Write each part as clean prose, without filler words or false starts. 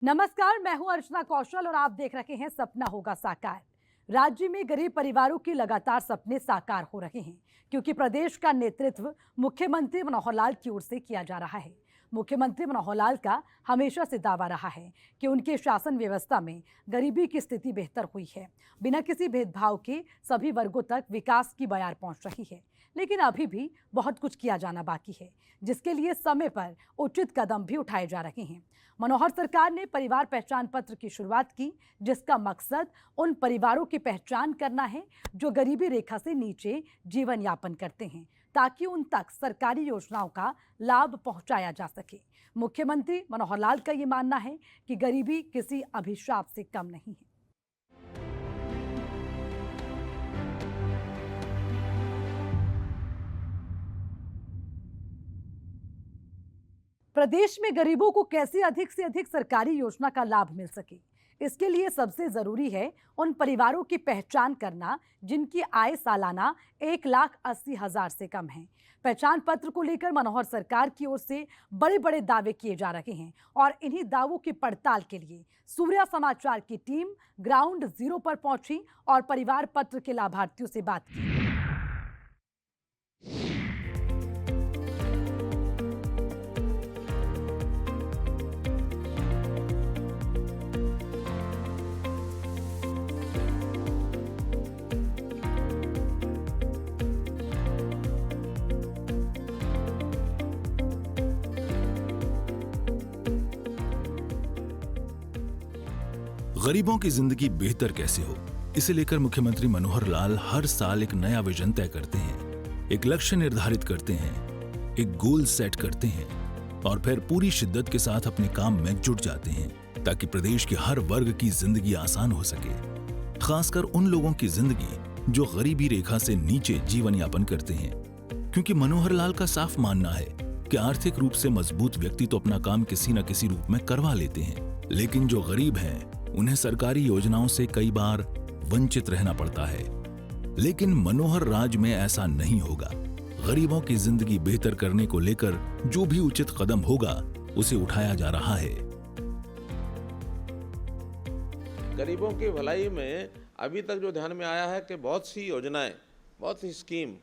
नमस्कार, मैं हूं अर्चना कौशल और आप देख रहे हैं सपना होगा साकार। राज्य में गरीब परिवारों की लगातार सपने साकार हो रहे हैं क्योंकि प्रदेश का नेतृत्व मुख्यमंत्री मनोहर लाल की ओर से किया जा रहा है। मुख्यमंत्री मनोहर लाल का हमेशा से दावा रहा है कि उनके शासन व्यवस्था में गरीबी की स्थिति बेहतर हुई है। बिना किसी भेदभाव के सभी वर्गों तक विकास की बयार पहुंच रही है, लेकिन अभी भी बहुत कुछ किया जाना बाकी है, जिसके लिए समय पर उचित कदम भी उठाए जा रहे हैं। मनोहर सरकार ने परिवार पहचान पत्र की शुरुआत की, जिसका मकसद उन परिवारों की पहचान करना है जो गरीबी रेखा से नीचे जीवन यापन करते हैं, ताकि उन तक सरकारी योजनाओं का लाभ पहुंचाया जा सके। मुख्यमंत्री मनोहर लाल का ये मानना है कि गरीबी किसी अभिशाप से कम नहीं है। प्रदेश में गरीबों को कैसे अधिक से अधिक सरकारी योजना का लाभ मिल सके, इसके लिए सबसे जरूरी है उन परिवारों की पहचान करना जिनकी आय सालाना 1,80,000 से कम है। पहचान पत्र को लेकर मनोहर सरकार की ओर से बड़े बड़े दावे किए जा रहे हैं और इन्हीं दावों की पड़ताल के लिए सूर्या समाचार की टीम ग्राउंड जीरो पर पहुंची और परिवार पत्र के लाभार्थियों से बात की। गरीबों की जिंदगी बेहतर कैसे हो, इसे लेकर मुख्यमंत्री मनोहर लाल हर साल एक नया विजन तय करते हैं, एक लक्ष्य निर्धारित करते हैं, एक गोल सेट करते हैं और फिर पूरी शिद्दत के साथ अपने काम में जुट जाते हैं ताकि प्रदेश के हर वर्ग की जिंदगी आसान हो सके, खासकर उन लोगों की जिंदगी जो गरीबी रेखा से नीचे जीवन यापन करते हैं। क्योंकि मनोहर लाल का साफ मानना है कि आर्थिक रूप से मजबूत व्यक्ति तो अपना काम किसी न किसी रूप में करवा लेते हैं, लेकिन जो गरीब हैं उन्हें सरकारी योजनाओं से कई बार वंचित रहना पड़ता है। लेकिन मनोहर राज में ऐसा नहीं होगा। गरीबों की जिंदगी बेहतर करने को लेकर जो भी उचित कदम होगा उसे उठाया जा रहा है। गरीबों की भलाई में अभी तक जो ध्यान में आया है कि बहुत सी योजनाएं, बहुत सी स्कीम,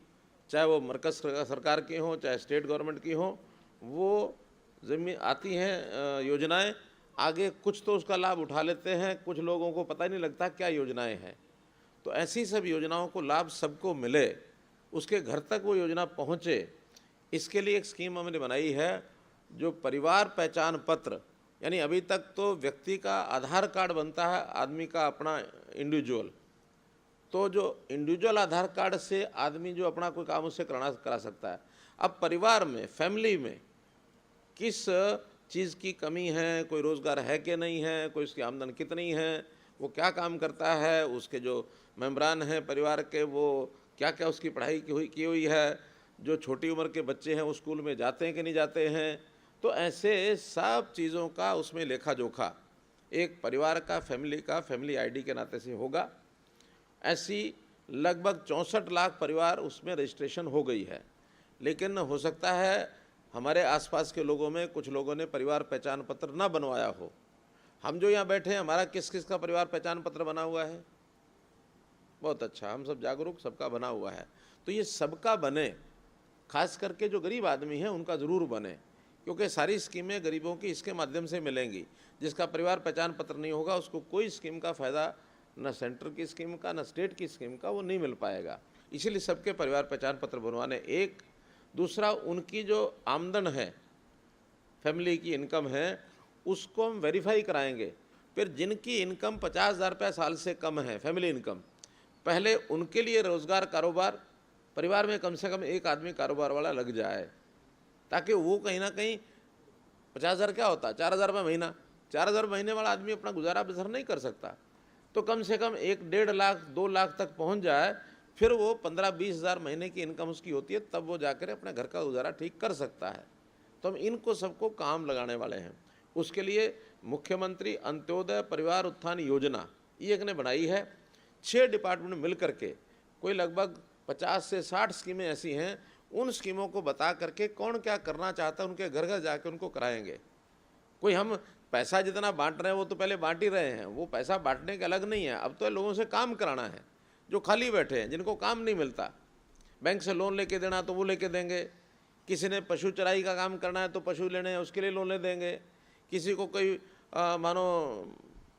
चाहे वो मरकज सरकार की हो चाहे स्टेट गवर्नमेंट की हो, वो जमीन आती हैं योजनाएं, आगे कुछ तो उसका लाभ उठा लेते हैं, कुछ लोगों को पता ही नहीं लगता क्या योजनाएं हैं। तो ऐसी सब योजनाओं को लाभ सबको मिले, उसके घर तक वो योजना पहुंचे, इसके लिए एक स्कीम हमने बनाई है जो परिवार पहचान पत्र, यानी अभी तक तो व्यक्ति का आधार कार्ड बनता है आदमी का अपना इंडिविजुअल, तो जो इंडिविजुअल आधार कार्ड से आदमी जो अपना कोई काम उससे करा सकता है। अब परिवार में, फैमिली में किस चीज़ की कमी है, कोई रोज़गार है कि नहीं है, कोई उसकी आमदन कितनी है, वो क्या काम करता है, उसके जो मेम्बरान हैं परिवार के वो क्या क्या उसकी पढ़ाई की हुई है, जो छोटी उम्र के बच्चे हैं वो स्कूल में जाते हैं कि नहीं जाते हैं, तो ऐसे सब चीज़ों का उसमें लेखा जोखा एक परिवार का, फैमिली आईडी के नाते से होगा। ऐसी लगभग 64 लाख परिवार उसमें रजिस्ट्रेशन हो गई है। लेकिन हो सकता है हमारे आसपास के लोगों में कुछ लोगों ने परिवार पहचान पत्र ना बनवाया हो। हम जो यहाँ बैठे हैं, हमारा किस किस का परिवार पहचान पत्र बना हुआ है? बहुत अच्छा, हम सब जागरूक, सबका बना हुआ है। तो ये सबका बने, खास करके जो गरीब आदमी हैं उनका ज़रूर बने, क्योंकि सारी स्कीमें गरीबों की इसके माध्यम से मिलेंगी। जिसका परिवार पहचान पत्र नहीं होगा उसको कोई स्कीम का फ़ायदा, न सेंटर की स्कीम का न स्टेट की स्कीम का, वो नहीं मिल पाएगा। इसीलिए सबके परिवार पहचान पत्र बनवाने, एक। दूसरा, उनकी जो आमदन है, फैमिली की इनकम है, उसको हम वेरीफाई कराएंगे। फिर जिनकी इनकम 50,000 रुपये साल से कम है, फैमिली इनकम, पहले उनके लिए रोज़गार, कारोबार, परिवार में कम से कम एक आदमी कारोबार वाला लग जाए, ताकि वो कहीं ना कहीं 50,000 क्या होता है, 4,000 रुपये महीना, 4,000 महीने वाला आदमी अपना गुजारा बसर नहीं कर सकता, तो कम से कम 1-1.5 लाख 2 लाख तक पहुंच जाए। फिर वो 15-20 हज़ार महीने की इनकम उसकी होती है, तब वो जाकर अपने घर का गुजारा ठीक कर सकता है। तो हम इनको सबको काम लगाने वाले हैं। उसके लिए मुख्यमंत्री अंत्योदय परिवार उत्थान योजना ये एक ने बनाई है। 6 डिपार्टमेंट मिल करके कोई लगभग 50 से 60 स्कीमें ऐसी हैं, उन स्कीमों को बता करके कौन क्या करना चाहता है उनके घर घर जाकर उनको कराएंगे। कोई हम पैसा जितना बांट रहे हैं वो तो पहले बांट ही रहे हैं, वो पैसा बांटने का अलग नहीं है। अब तो लोगों से काम कराना है, जो खाली बैठे हैं, जिनको काम नहीं मिलता। बैंक से लोन लेके देना तो वो लेके देंगे, किसी ने पशु चराई का काम करना है तो पशु लेने हैं उसके लिए लोन ले देंगे, किसी को कोई मानो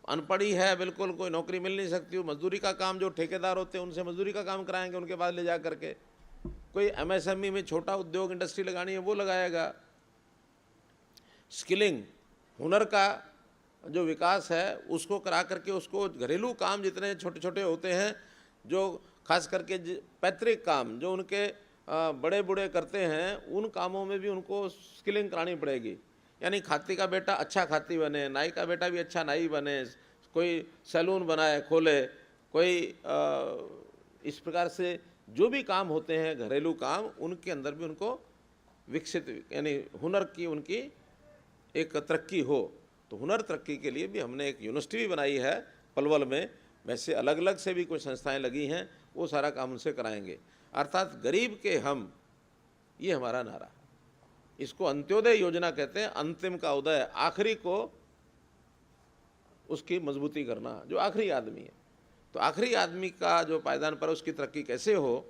अनपढ़ी है बिल्कुल, कोई नौकरी मिल नहीं सकती, मजदूरी का काम, जो ठेकेदार होते हैं उनसे मजदूरी का काम कराएंगे उनके बाद ले जा करके। कोई एमएसएमई में छोटा उद्योग इंडस्ट्री लगानी है वो लगाएगा। स्किलिंग, हुनर का जो विकास है उसको करा करके उसको घरेलू काम जितने छोटे छोटे होते हैं, जो खास करके पैतृक काम जो उनके बड़े बूढ़े करते हैं, उन कामों में भी उनको स्किलिंग करानी पड़ेगी। यानी खाती का बेटा अच्छा खाती बने, नाई का बेटा भी अच्छा नाई बने, कोई सैलून बनाए खोले, कोई इस प्रकार से जो भी काम होते हैं घरेलू काम, उनके अंदर भी उनको विकसित यानी हुनर की उनकी एक तरक्की हो। तो हुनर तरक्की के लिए भी हमने एक यूनिवर्सिटी भी बनाई है पलवल में। वैसे अलग अलग से भी कुछ संस्थाएं लगी हैं, वो सारा काम उनसे कराएंगे। अर्थात गरीब के हम, ये हमारा नारा है। इसको अंत्योदय योजना कहते हैं, अंतिम का उदय, आखिरी को उसकी मजबूती करना, जो आखिरी आदमी है। तो आखिरी आदमी का जो पायदान पर उसकी तरक्की कैसे हो,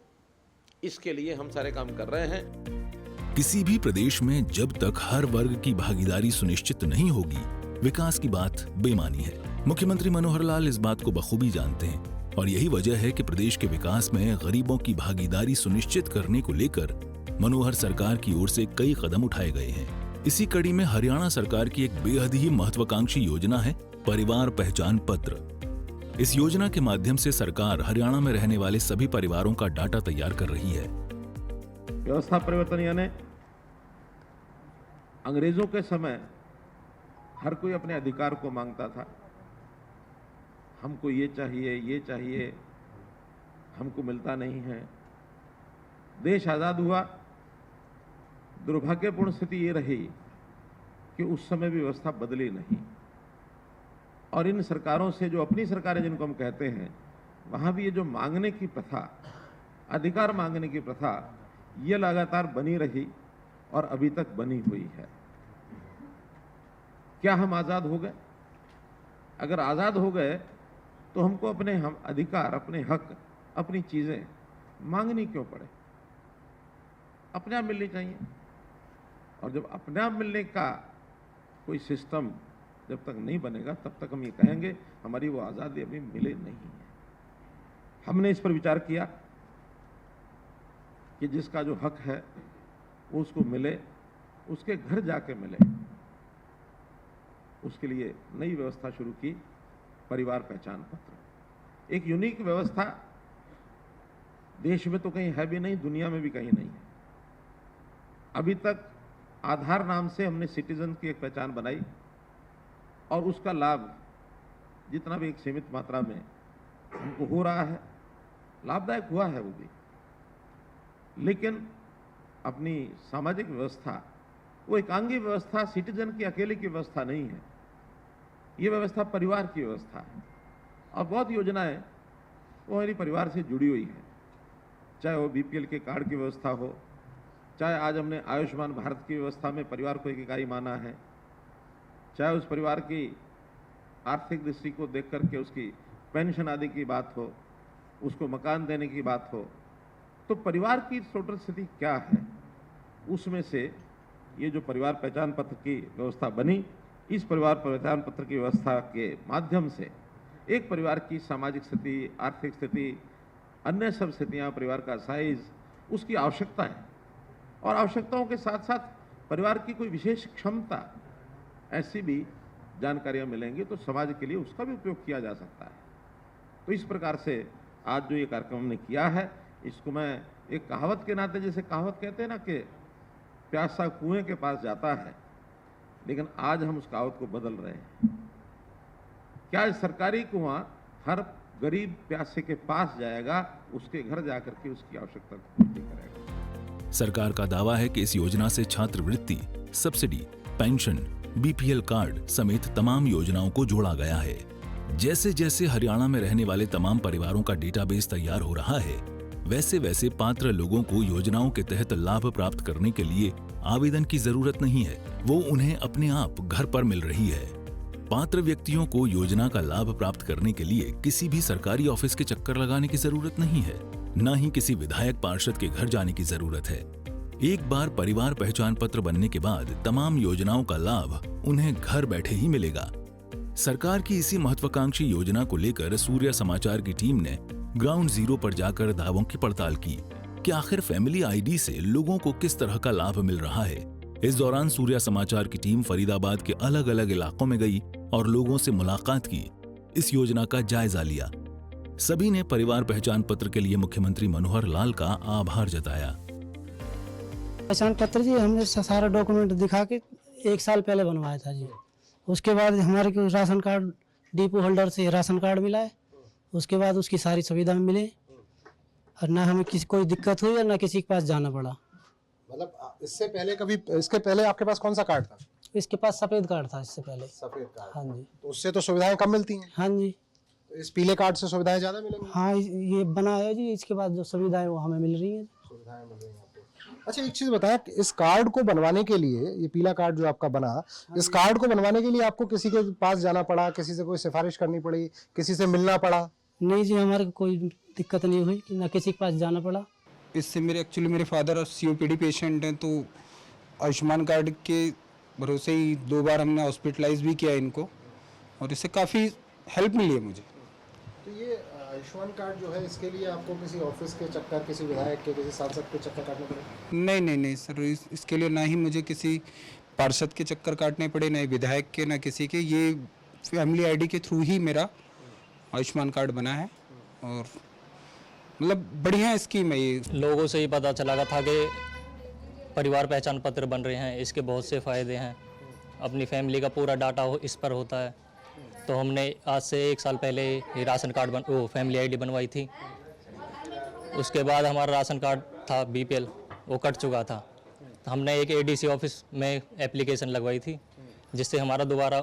इसके लिए हम सारे काम कर रहे हैं। किसी भी प्रदेश में जब तक हर वर्ग की भागीदारी सुनिश्चित नहीं होगी, विकास की बात बेमानी है। मुख्यमंत्री मनोहर लाल इस बात को बखूबी जानते हैं और यही वजह है कि प्रदेश के विकास में गरीबों की भागीदारी सुनिश्चित करने को लेकर मनोहर सरकार की ओर से कई कदम उठाए गए हैं। इसी कड़ी में हरियाणा सरकार की एक बेहद ही महत्वाकांक्षी योजना है परिवार पहचान पत्र। इस योजना के माध्यम से सरकार हरियाणा में रहने वाले सभी परिवारों का डाटा तैयार कर रही है। व्यवस्था परिवर्तन यानी अंग्रेजों के समय हर कोई अपने अधिकार को मांगता था, हमको ये चाहिए, हमको मिलता नहीं है। देश आजाद हुआ, दुर्भाग्यपूर्ण स्थिति ये रही कि उस समय भी व्यवस्था बदली नहीं, और इन सरकारों से, जो अपनी सरकारें जिनको हम कहते हैं, वहां भी ये जो मांगने की प्रथा, अधिकार मांगने की प्रथा, ये लगातार बनी रही और अभी तक बनी हुई है। क्या हम आजाद हो गए? अगर आजाद हो गए तो हमको अपने अधिकार, अपने हक, अपनी चीजें मांगनी क्यों पड़े? अपने आप मिलनी चाहिए। और जब अपने आप मिलने का कोई सिस्टम जब तक नहीं बनेगा, तब तक हम ये कहेंगे हमारी वो आजादी अभी मिले नहीं है। हमने इस पर विचार किया कि जिसका जो हक है वो उसको मिले, उसके घर जाके मिले। उसके लिए नई व्यवस्था शुरू की, परिवार पहचान पत्र। एक यूनिक व्यवस्था, देश में तो कहीं है भी नहीं, दुनिया में भी कहीं नहीं है। अभी तक आधार नाम से हमने सिटीजन की एक पहचान बनाई और उसका लाभ जितना भी एक सीमित मात्रा में हमको हो रहा है, लाभदायक हुआ है वो भी। लेकिन अपनी सामाजिक व्यवस्था, वो एकांगी व्यवस्था सिटीजन की अकेले की व्यवस्था नहीं है, ये व्यवस्था परिवार की व्यवस्था है। और बहुत योजनाएं वो हमारी परिवार से जुड़ी हुई है, चाहे वो बीपीएल के कार्ड की व्यवस्था हो, चाहे आज हमने आयुष्मान भारत की व्यवस्था में परिवार को एक इकाई माना है, चाहे उस परिवार की आर्थिक दृष्टि को देख करके उसकी पेंशन आदि की बात हो, उसको मकान देने की बात हो। तो परिवार की टोटल स्थिति क्या है, उसमें से ये जो परिवार पहचान पत्र की व्यवस्था बनी, इस परिवार पहचान पत्र की व्यवस्था के माध्यम से एक परिवार की सामाजिक स्थिति, आर्थिक स्थिति, अन्य सब स्थितियाँ, परिवार का साइज, उसकी आवश्यकता है, और आवश्यकताओं के साथ साथ परिवार की कोई विशेष क्षमता, ऐसी भी जानकारियाँ मिलेंगी, तो समाज के लिए उसका भी उपयोग किया जा सकता है। तो इस प्रकार से आज जो ये कार्यक्रम हमने किया है, इसको मैं एक कहावत के नाते, जैसे कहावत कहते हैं ना कि प्यासा कुएं के पास जाता है, लेकिन आज हम उस कहावत को बदल रहे हैं। क्या सरकारी कुआं हर गरीब प्यासे के पास जाएगा, उसके घर जाकर के उसकी आवश्यकता को पूर्ति करेगा। सरकार का दावा है कि इस योजना से छात्रवृत्ति, सब्सिडी, पेंशन, बीपीएल कार्ड समेत तमाम योजनाओं को जोड़ा गया है। जैसे जैसे हरियाणा में रहने वाले तमाम परिवारों का डेटाबेस तैयार हो रहा है, वैसे वैसे पात्र लोगों को योजनाओं के तहत लाभ प्राप्त करने के लिए आवेदन की जरूरत नहीं है, वो उन्हें अपने आप घर पर मिल रही है। पात्र व्यक्तियों को योजना का लाभ प्राप्त करने के लिए किसी भी सरकारी ऑफिस के चक्कर लगाने की जरूरत नहीं है, न ही किसी विधायक पार्षद के घर जाने की जरूरत है। एक बार परिवार पहचान पत्र बनने के बाद तमाम योजनाओं का लाभ उन्हें घर बैठे ही मिलेगा। सरकार की इसी महत्वाकांक्षी योजना को लेकर सूर्य समाचार की टीम ने ग्राउंड जीरो पर जाकर दावों की पड़ताल की कि आखिर फैमिली आईडी से लोगों को किस तरह का लाभ मिल रहा है। इस दौरान सूर्य समाचार की टीम फरीदाबाद के अलग अलग इलाकों में गई और लोगों से मुलाकात की, इस योजना का जायजा लिया। सभी ने परिवार पहचान पत्र के लिए मुख्यमंत्री मनोहर लाल का आभार जताया। पहचान पत्र जी हमने सारा डॉक्यूमेंट दिखा के 1 साल पहले बनवाया था जी। उसके बाद हमारे को राशन कार्ड डिपो होल्डर से राशन कार्ड मिला है, उसके बाद उसकी सारी सुविधा मिली और ना हमें किसी कोई दिक्कत हुई और ना किसी के पास जाना पड़ा। मतलब इससे पहले आपके पास कौन सा कार्ड था? इसके पास सफेद कार्ड था इससे पहले। सफेद कार्ड। हाँ जी। तो उससे तो सुविधाएं कम मिलती हैं। हाँ जी। तो इस पीले कार्ड से सुविधाएं ज्यादा मिलेंगी? हाँ ये बना है जी, इसके बाद जो सुविधाएं वो हमें मिल रही हैं। सुविधाएं मिल रही हैं आपको। अच्छा एक चीज बताएं, इस कार्ड को बनवाने के लिए, ये पीला कार्ड जो आपका बना, इस कार्ड को बनवाने के लिए आपको किसी के पास जाना पड़ा, किसी से कोई सिफारिश करनी पड़ी, किसी से मिलना पड़ा? नहीं जी, हमारे को कोई दिक्कत नहीं हुई, ना किसी के पास जाना पड़ा। इससे मेरे फादर COPD पेशेंट हैं, तो आयुष्मान कार्ड के भरोसे ही 2 बार हमने हॉस्पिटलाइज भी किया इनको और इससे काफ़ी हेल्प मिली है मुझे। तो ये आयुष्मान कार्ड जो है, इसके लिए आपको किसी ऑफिस के चक्कर, किसी विधायक के, किसी सांसद के चक्कर काटने पड़े? नहीं सर, इसके लिए ना ही मुझे किसी पार्षद के चक्कर काटने पड़े, ना ही विधायक के, ना किसी के। ये फैमिली आईडी के थ्रू ही मेरा आयुष्मान कार्ड बना है और मतलब बढ़िया स्कीम है ये। लोगों से ही पता चला था कि परिवार पहचान पत्र बन रहे हैं, इसके बहुत से फ़ायदे हैं। अपनी फैमिली का पूरा डाटा इस पर होता है। तो हमने आज से 1 साल पहले ये राशन कार्ड फैमिली आईडी बनवाई थी। उसके बाद हमारा राशन कार्ड था BPL, वो कट चुका था। तो हमने एक ADC ऑफिस में एप्लीकेशन लगवाई थी, जिससे हमारा दोबारा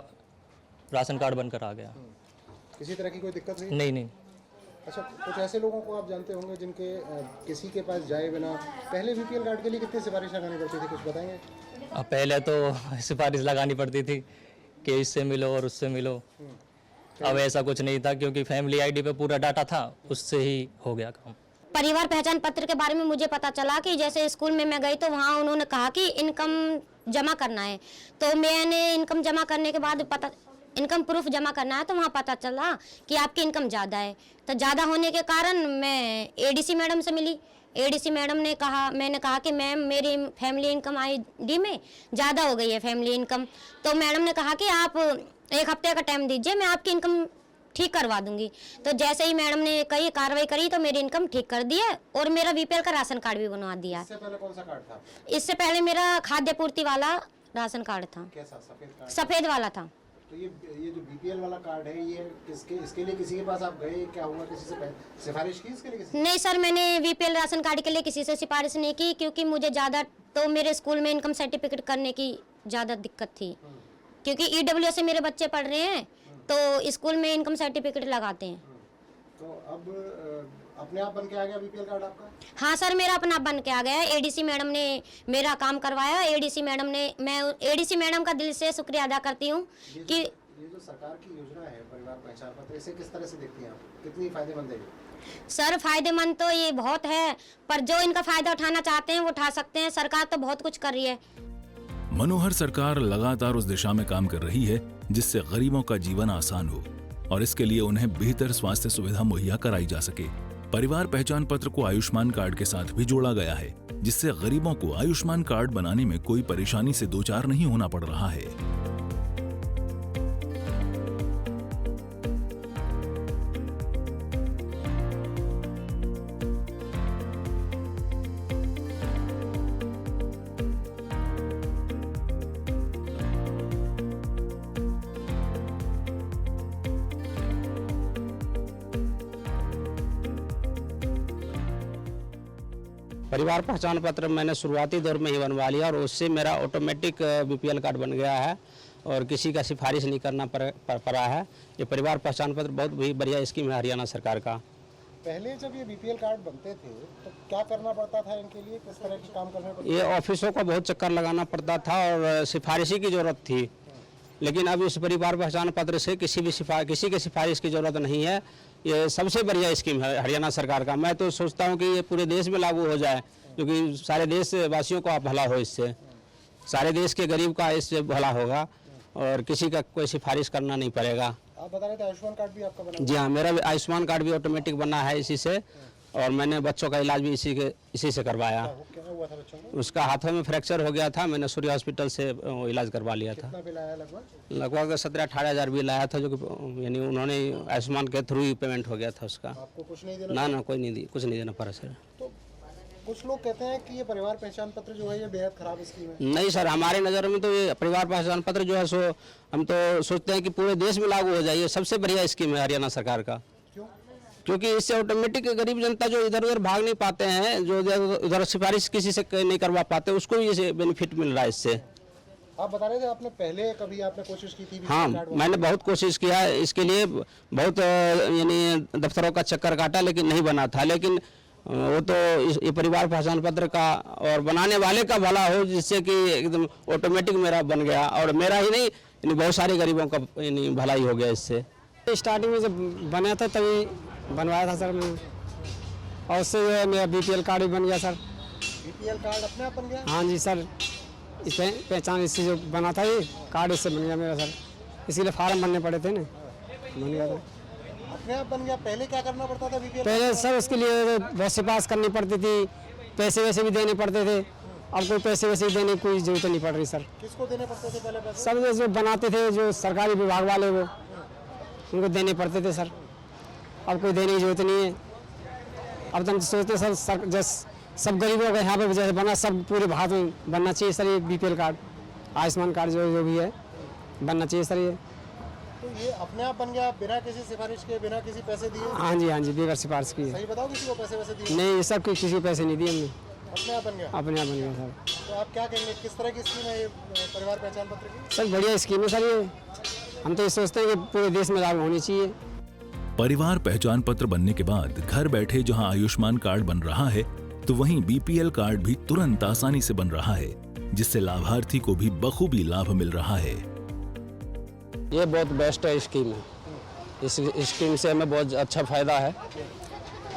राशन कार्ड बनकर आ गया। किसी तरह की कोई दिक्कत नहीं? नहीं। अच्छा, कुछ ऐसे लोगों को आप जानते होंगे जिनके किसी के पास जाए बिना पहले BPL कार्ड के लिए कितनी सिफारिश लगानी पड़ती थी, कुछ बताएंगे? पहले तो सिफारिश लगानी पड़ती थी कि इससे मिलो और उससे मिलो। अब ऐसा कुछ नहीं था, क्योंकि फैमिली आईडी पे पूरा डाटा था, उससे ही हो गया काम। परिवार पहचान पत्र के बारे में मुझे पता चला कि जैसे स्कूल में मैं गई तो वहाँ उन्होंने कहा कि इनकम जमा करना है। तो मैंने इनकम जमा करने के बाद इनकम प्रूफ जमा करना है, तो वहाँ पता चला कि आपकी इनकम ज़्यादा है। तो ज़्यादा होने के कारण मैं ADC मैडम से मिली। ADC मैडम ने कहा, मैंने कहा कि मैम मेरी फैमिली इनकम ID में ज़्यादा हो गई है फैमिली इनकम। तो मैडम ने कहा कि आप 1 हफ्ते का टाइम दीजिए, मैं आपकी इनकम ठीक करवा दूंगी। तो जैसे ही मैडम ने कई कार्रवाई करी तो मेरी इनकम ठीक कर दी है और मेरा BPL का राशन कार्ड भी बनवा दिया है। इससे पहले कौन सा कार्ड था? इससे पहले मेरा खाद्य पूर्ति वाला राशन कार्ड था। कैसा? सफेद कार्ड? सफ़ेद वाला था। तो ये जो BPL वाला कार्ड है, ये इसके लिए किसी के पास आप गए, क्या हुआ, किसी से सिफारिश की इसके लिए? किसी? नहीं सर, मैंने BPL राशन कार्ड के लिए किसी से सिफारिश नहीं की, क्योंकि मुझे ज़्यादा तो मेरे स्कूल में इनकम सर्टिफिकेट करने की ज़्यादा दिक्कत थी, क्योंकि EWS से मेरे बच्चे पढ़ रहे हैं, तो स्कूल में इनकम सर्टिफिकेट लगाते हैं। तो अब अपने आप बन के आ गया BPL कार्ड आपका? हाँ सर, मेरा अपना आप बन के आ गया। ADC मैडम ने मेरा काम करवाया। मैं ADC मैडम का दिल से शुक्रिया अदा करती हूँ कि ये जो सरकार की योजना है परिवार पहचान पत्र, इसे किस तरह से देखती हैं आप? कितनी फायदेमंद है ये? सर फायदेमंद तो ये बहुत है, पर जो इनका फायदा उठाना चाहते हैं वो उठा सकते हैं। सरकार तो बहुत कुछ कर रही है। मनोहर सरकार लगातार उस दिशा में काम कर रही है जिससे गरीबों का जीवन आसान हो और इसके लिए उन्हें बेहतर स्वास्थ्य सुविधा मुहैया कराई जा सके। परिवार पहचान पत्र को आयुष्मान कार्ड के साथ भी जोड़ा गया है, जिससे गरीबों को आयुष्मान कार्ड बनाने में कोई परेशानी से दो चार नहीं होना पड़ रहा है। परिवार पहचान पत्र मैंने शुरुआती दौर में ही बनवा लिया और उससे मेरा ऑटोमेटिक BPL कार्ड बन गया है और किसी का सिफारिश नहीं करना पड़ा है। ये परिवार पहचान पत्र बहुत ही बढ़िया स्कीम है हरियाणा सरकार का। पहले जब ये BPL कार्ड बनते थे तो क्या करना पड़ता था इनके लिए, किस तरह के काम करने पड़ते? ये ऑफिसों को बहुत चक्कर लगाना पड़ता था और सिफारिशी की ज़रूरत थी लेकिन अब इस परिवार पहचान पत्र से किसी की सिफारिश की ज़रूरत नहीं है। ये सबसे बढ़िया स्कीम है हरियाणा सरकार का। मैं तो सोचता हूँ कि ये पूरे देश में लागू हो जाए, क्योंकि सारे देशवासियों को भला हो इससे, सारे देश के गरीब का इससे भला होगा और किसी का कोई सिफारिश करना नहीं पड़ेगा। आप बता रहे थे आयुष्मान कार्ड भी आपका बना? जी हाँ, मेरा भी आयुष्मान कार्ड भी ऑटोमेटिक बना है इसी से, और मैंने बच्चों का इलाज भी इसी से करवाया। क्या हुआ था बच्चों को? उसका हाथों में फ्रैक्चर हो गया था, मैंने सूर्य हॉस्पिटल से इलाज करवा लिया था। कितना बिल आया लगभग? लगभग 17-18 हज़ार बिल आया था, जो कि यानी उन्होंने आयुष्मान के थ्रू ही पेमेंट हो गया था उसका। आपको कुछ नहीं देना? ना कोई नहीं कुछ नहीं देना पड़ा सर। तो कुछ लोग कहते हैं कि ये परिवार पहचान पत्र जो है ये बेहद खराब स्कीम है। नहीं सर, हमारे नज़र में तो ये परिवार पहचान पत्र जो है सो हम तो सोचते हैं कि पूरे देश में लागू हो जाए। ये सबसे बढ़िया स्कीम है हरियाणा सरकार का। क्यों? क्योंकि इससे ऑटोमेटिक गरीब जनता जो इधर उधर भाग नहीं पाते हैं, जो उधर सिफारिश किसी से नहीं करवा पाते, उसको भी ये बेनिफिट मिल रहा है इससे। आप बता रहे थे आपने पहले कभी आपने कोशिश की थी? हाँ, मैंने बहुत कोशिश किया है इसके लिए, बहुत यानी दफ्तरों का चक्कर काटा, लेकिन नहीं बना था। लेकिन वो तो ये परिवार पहचान पत्र का और बनाने वाले का भला हो, जिससे कि एकदम ऑटोमेटिक मेरा बन गया, और मेरा ही नहीं यानी बहुत सारे गरीबों का यानी भलाई हो गया इससे। स्टार्टिंग में जब बना था तभी बनवाया था सर मैं, और उससे जो है मेरा BPL कार्ड भी बन गया सर। BPL कार्ड अपने आप बन गया? हाँ जी सर, इस पहचान इससे जो बना था ये कार्ड इससे बन गया मेरा सर, इसीलिए फार्म भरने पड़े थे ना, बन गया था। अपने आप बन गया? पहले क्या करना पड़ता था BPL? पहले सर उसके लिए बहुत सिफारिश करनी पड़ती थी, पैसे वैसे भी देने पड़ते थे। अब कोई पैसे वैसे देने की कोई जरूरत नहीं पड़ रही सर। किसको देने पड़ते थे पहले पैसे? सब जो बनाते थे, जो सरकारी विभाग वाले, वो उनको देने पड़ते थे सर। अब कोई देने की जरूरत नहीं है। अब तो हम सोचते सर जैसे सब गरीबों का यहाँ पे जैसे बना, सब पूरे भारत में बनना चाहिए सर ये BPL कार्ड, आयुष्मान कार्ड जो भी है बनना चाहिए सर ये। तो ये अपने आप बन गया बिना किसी सिफारिश के, बिना किसी पैसे दिए? हाँ जी, बगैर सिफारिश की। सही बताओ, किसी को पैसे वैसे दिए? नहीं, ये सब किसी को पैसे नहीं दिए हमने, अपने आप बन गया? अपने आप बन गया सर। तो आप क्या कहेंगे, किस तरह की स्कीम है ये परिवार पहचान पत्र की? सर बढ़िया स्कीम है सर ये। हम तो ये सोचते हैं कि पूरे देश में लागू होनी चाहिए। परिवार पहचान पत्र बनने के बाद घर बैठे जहां आयुष्मान कार्ड बन रहा है, तो वहीं BPL कार्ड भी तुरंत आसानी से बन रहा है, जिससे लाभार्थी को भी बखूबी लाभ मिल रहा है। ये बहुत बेस्ट है स्कीम है। इस स्कीम से हमें बहुत अच्छा फायदा है।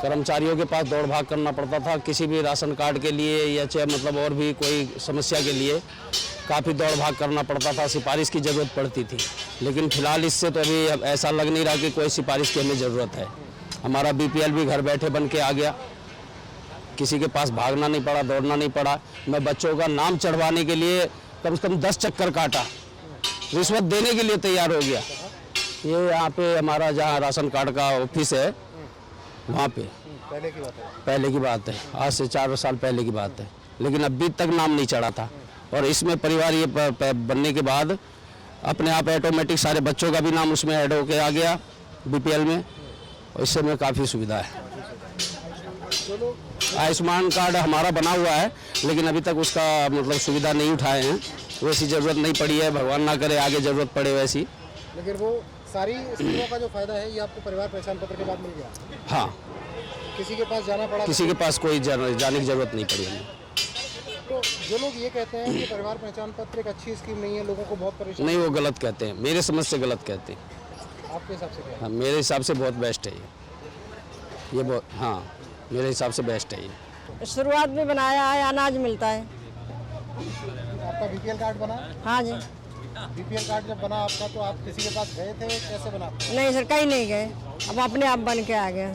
कर्मचारियों के पास दौड़ भाग करना पड़ता था किसी भी राशन कार्ड के लिए, या चाहे मतलब और भी कोई समस्या के लिए काफ़ी दौड़ भाग करना पड़ता था, सिफारिश की ज़रूरत पड़ती थी। लेकिन फिलहाल इससे तो अभी अब ऐसा लग नहीं रहा कि कोई सिफारिश की हमें ज़रूरत है। हमारा BPL भी घर बैठे बन के आ गया, किसी के पास भागना नहीं पड़ा, दौड़ना नहीं पड़ा। मैं बच्चों का नाम चढ़वाने के लिए कम से कम 10 चक्कर काटा, रिश्वत देने के लिए तैयार हो गया। ये यहाँ पे हमारा जहाँ राशन कार्ड का ऑफिस है, वहाँ पे पहले की बात है? पहले की बात है, आज से 4 साल पहले की बात है। लेकिन अभी तक नाम नहीं चढ़ा था, और इसमें परिवार ये बनने के बाद अपने आप ऑटोमेटिक सारे बच्चों का भी नाम उसमें ऐड होके आ गया BPL में, और इससे हमें काफ़ी सुविधा है। आयुष्मान कार्ड हमारा बना हुआ है, लेकिन अभी तक उसका मतलब सुविधा नहीं उठाए हैं, वैसी ज़रूरत नहीं पड़ी है। भगवान ना करे आगे ज़रूरत पड़े वैसी। लेकिन वो सारी स्कीमों का जो फायदा है ये आपको परिवार पहचान पत्र के बाद मिल गया? हाँ, किसी के पास जाना पड़ा? किसी के पास कोई जाने की ज़रूरत नहीं पड़ी हमें। तो जो लोग ये कहते हैं कि परिवार पहचान पत्र एक अच्छी स्कीम नहीं है, लोगों को बहुत परेशान, नहीं, वो गलत कहते हैं, मेरे समझ से गलत कहते हैं। आपके हिसाब से क्या है? हाँ, मेरे हिसाब से बहुत बेस्ट है ये बहुत, हाँ मेरे हिसाब से बेस्ट है ये। शुरुआत में बनाया है, अनाज मिलता है। आपका BPL कार्ड बना? हाँ जी। BPL कार्ड जब बना आपका, तो आप किसी के पास गए थे, कैसे बना? नहीं सर, कहीं नहीं गए, अब अपने आप बन के आ गए।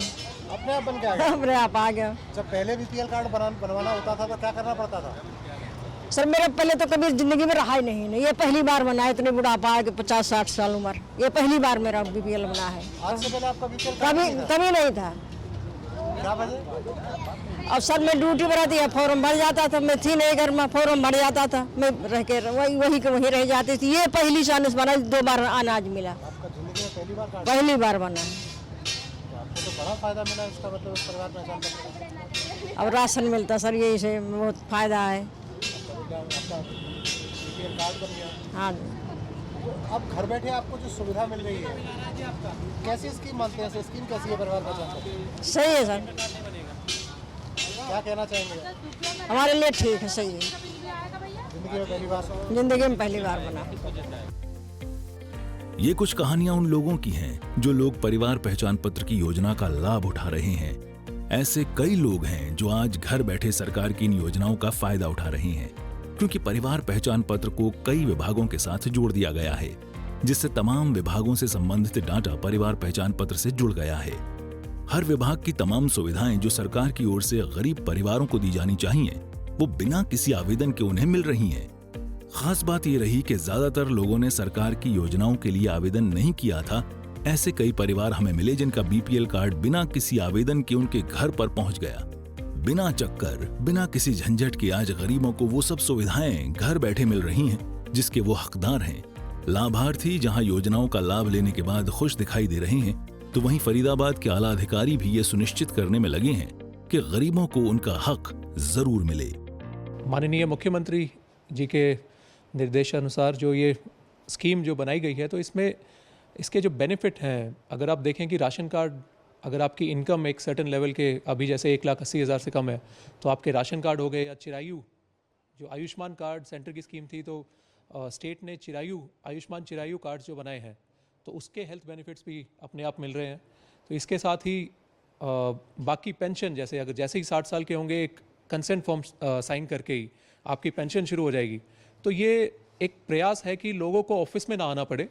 अपने आप बन के आ गए? अपने आप आ गया। जब पहले BPL कार्ड बनवाना होता था तो क्या करना पड़ता था? सर मेरा पहले तो कभी जिंदगी में रहा ही नहीं, ये पहली बार बना है, इतने बुढ़ापा है कि 50-60 साल उम्र, ये पहली बार मेरा BPL बना है। आज से पहले आपका BPL कार्ड कभी नहीं था। क्या वजह? अब सर मैं ड्यूटी पर रहती है, फॉर्म भर जाता था, मैं थी नहीं घर में, फॉर्म भर जाता था, मैं रह के वही के वहीं रह जाती थी। ये पहली चांस बना, 2 बार अनाज मिला। आपका जिंदगी में पहली बार कार्ड? पहली बार बना है। आपको तो बड़ा फायदा मिला इसका, मतलब इस परिवार पहचान पत्र का। अब राशन मिलता सर, यही से बहुत फायदा है। आपका BPL कार्ड बन गया? हाँ। अब घर बैठे आपको जो सुविधा मिल रही है, कैसी स्कीम मानते हैं? स्कीम कैसी है परिवार पहचान पत्र? सही है सर। क्या कहना चाहेंगे? हमारे लिए ठीक है, सही है। जिंदगी में पहली बार? जिंदगी में पहली बार बना। ये कुछ कहानियां उन लोगों की हैं जो लोग परिवार पहचान पत्र की योजना का लाभ उठा रहे हैं। ऐसे कई लोग हैं जो आज घर बैठे सरकार की इन योजनाओं का फायदा उठा रहे हैं, क्योंकि परिवार पहचान पत्र को कई विभागों के साथ जोड़ दिया गया है, जिससे तमाम विभागों से संबंधित डाटा परिवार पहचान पत्र से जुड़ गया है। हर विभाग की तमाम सुविधाएं जो सरकार की ओर से गरीब परिवारों को दी जानी चाहिए, वो बिना किसी आवेदन के उन्हें मिल रही हैं। खास बात ये रही कि ज्यादातर लोगों ने सरकार की योजनाओं के लिए आवेदन नहीं किया था। ऐसे कई परिवार हमें मिले जिनका बीपीएल कार्ड बिना किसी आवेदन के उनके घर पर पहुंच गया। बिना चक्कर, बिना किसी झंझट के आज गरीबों को वो सब सुविधाएं घर बैठे मिल रही हैं जिसके वो हकदार हैं। लाभार्थी जहां योजनाओं का लाभ लेने के बाद खुश दिखाई दे रहे हैं, तो वहीं फरीदाबाद के आला अधिकारी भी ये सुनिश्चित करने में लगे हैं कि गरीबों को उनका हक जरूर मिले। माननीय मुख्यमंत्री जी के निर्देशानुसार जो ये स्कीम जो बनाई गई है, तो इसमें इसके जो बेनिफिट हैं, अगर आप देखें कि राशन कार्ड, अगर आपकी इनकम एक सर्टेन लेवल के, अभी जैसे 1,80,000 से कम है, तो आपके राशन कार्ड हो गए, या चिरायु जो आयुष्मान कार्ड सेंटर की स्कीम थी, तो स्टेट ने आयुष्मान चिरायु कार्ड जो बनाए हैं, तो उसके हेल्थ बेनिफिट्स भी अपने आप मिल रहे हैं। तो इसके साथ ही बाकी पेंशन, जैसे ही 60 साल के होंगे, एक कंसेंट फॉर्म साइन करके ही आपकी पेंशन शुरू हो जाएगी। तो ये एक प्रयास है कि लोगों को ऑफिस में ना आना पड़े,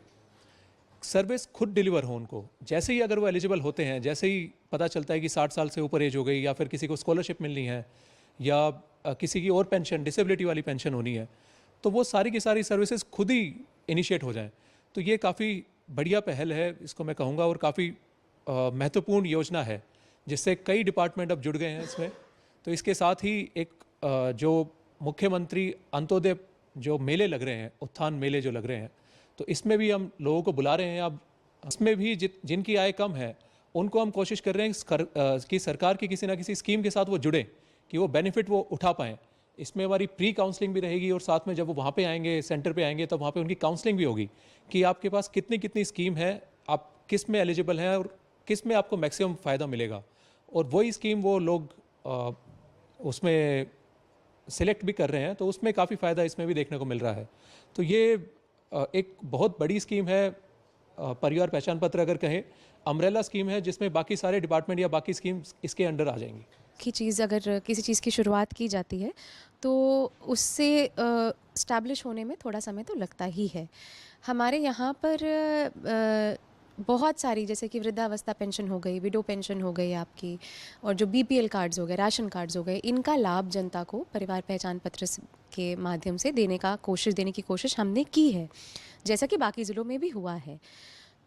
सर्विस खुद डिलीवर हो उनको। जैसे ही अगर वो एलिजिबल होते हैं, जैसे ही पता चलता है कि 60 साल से ऊपर एज हो गई, या फिर किसी को स्कॉलरशिप मिलनी है, या किसी की और पेंशन, डिसेबिलिटी वाली पेंशन होनी है, तो वो सारी की सारी सर्विसेज खुद ही इनिशिएट हो जाएं। तो ये काफ़ी बढ़िया पहल है, इसको मैं कहूँगा, और काफ़ी महत्वपूर्ण योजना है, जिससे कई डिपार्टमेंट अब जुड़ गए हैं इसमें। तो इसके साथ ही एक जो मुख्यमंत्री अंत्योदय जो मेले लग रहे हैं, उत्थान मेले जो लग रहे हैं, तो इसमें भी हम लोगों को बुला रहे हैं। अब इसमें भी जिनकी आय कम है, उनको हम कोशिश कर रहे हैं कि सरकार की किसी ना किसी स्कीम के साथ वो जुड़े, कि वो बेनिफिट वो उठा पाएँ। इसमें हमारी प्री काउंसलिंग भी रहेगी, और साथ में जब वो वहाँ पे आएंगे, सेंटर पे आएंगे, तब वहाँ पे उनकी काउंसलिंग भी होगी कि आपके पास कितनी स्कीम है, आप किस में एलिजिबल हैं और किस में आपको मैक्सिमम फ़ायदा मिलेगा। और वही स्कीम वो लोग उसमें सिलेक्ट भी कर रहे हैं, तो उसमें काफ़ी फ़ायदा इसमें भी देखने को मिल रहा है। तो ये एक बहुत बड़ी स्कीम है। परिवार पहचान पत्र अगर कहें अम्ब्रेला स्कीम है, जिसमें बाकी सारे डिपार्टमेंट या बाकी स्कीम्स इसके अंडर आ जाएंगी। की चीज़, अगर किसी चीज़ की शुरुआत की जाती है तो उससे इस्टेब्लिश होने में थोड़ा समय तो लगता ही है। हमारे यहाँ पर बहुत सारी, जैसे कि वृद्धावस्था पेंशन हो गई, विडो पेंशन हो गई आपकी, और जो बीपीएल कार्ड्स हो गए, राशन कार्ड्स हो गए, इनका लाभ जनता को परिवार पहचान पत्र के माध्यम से देने की कोशिश हमने की है, जैसा कि बाकी ज़िलों में भी हुआ है।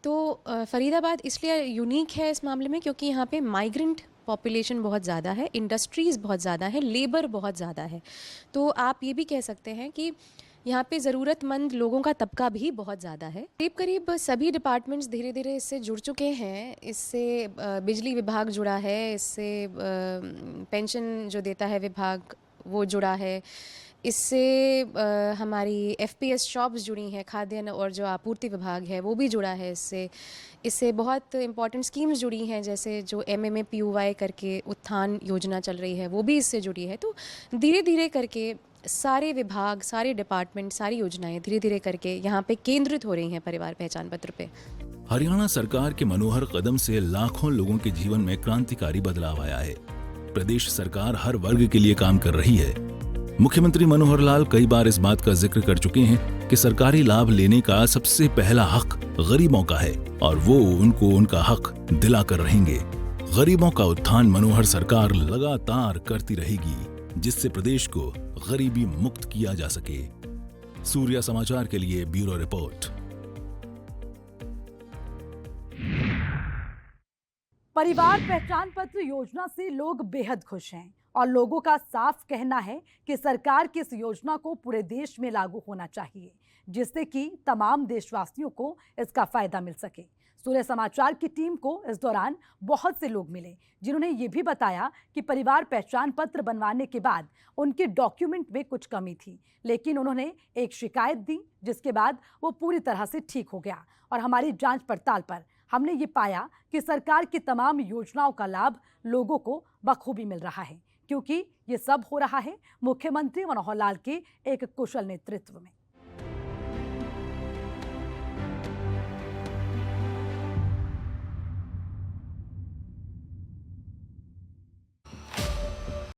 तो फरीदाबाद इसलिए यूनिक है इस मामले में, क्योंकि यहाँ पे माइग्रेंट पॉपुलेशन बहुत ज़्यादा है, इंडस्ट्रीज़ बहुत ज़्यादा है, लेबर बहुत ज़्यादा है। तो आप ये भी कह सकते हैं कि यहाँ पे ज़रूरतमंद लोगों का तबका भी बहुत ज़्यादा है। करीब सभी डिपार्टमेंट्स धीरे धीरे इससे जुड़ चुके हैं। इससे बिजली विभाग जुड़ा है, इससे पेंशन जो देता है विभाग वो जुड़ा है, इससे हमारी एफपीएस शॉप्स जुड़ी हैं, खाद्यान्न और जो आपूर्ति विभाग है वो भी जुड़ा है इससे बहुत इंपॉर्टेंट स्कीम्स जुड़ी हैं, जैसे जो MMAPUY करके उत्थान योजना चल रही है वो भी इससे जुड़ी है। तो धीरे धीरे करके सारे विभाग, सारे डिपार्टमेंट, सारी योजनाएं धीरे धीरे करके यहाँ पे केंद्रित हो रही हैं परिवार पहचान पत्र पे। हरियाणा सरकार के मनोहर कदम से लाखों लोगों के जीवन में क्रांतिकारी बदलाव आया है। प्रदेश सरकार हर वर्ग के लिए काम कर रही है। मुख्यमंत्री मनोहर लाल कई बार इस बात का जिक्र कर चुके हैं कि सरकारी लाभ लेने का सबसे पहला हक गरीबों का है, और वो उनको उनका हक दिलाकर रहेंगे। गरीबों का उत्थान मनोहर सरकार लगातार करती रहेगी, जिससे प्रदेश को गरीबी मुक्त किया जा सके। सूर्या समाचार के लिए ब्यूरो रिपोर्ट। परिवार पहचान पत्र योजना से लोग बेहद खुश हैं, और लोगों का साफ कहना है कि सरकार की इस योजना को पूरे देश में लागू होना चाहिए, जिससे कि तमाम देशवासियों को इसका फायदा मिल सके। सूर्य समाचार की टीम को इस दौरान बहुत से लोग मिले, जिन्होंने ये भी बताया कि परिवार पहचान पत्र बनवाने के बाद उनके डॉक्यूमेंट में कुछ कमी थी, लेकिन उन्होंने एक शिकायत दी, जिसके बाद वो पूरी तरह से ठीक हो गया। और हमारी जांच पड़ताल पर हमने ये पाया कि सरकार की तमाम योजनाओं का लाभ लोगों को बखूबी मिल रहा है, क्योंकि ये सब हो रहा है मुख्यमंत्री मनोहर लाल के एक कुशल नेतृत्व में।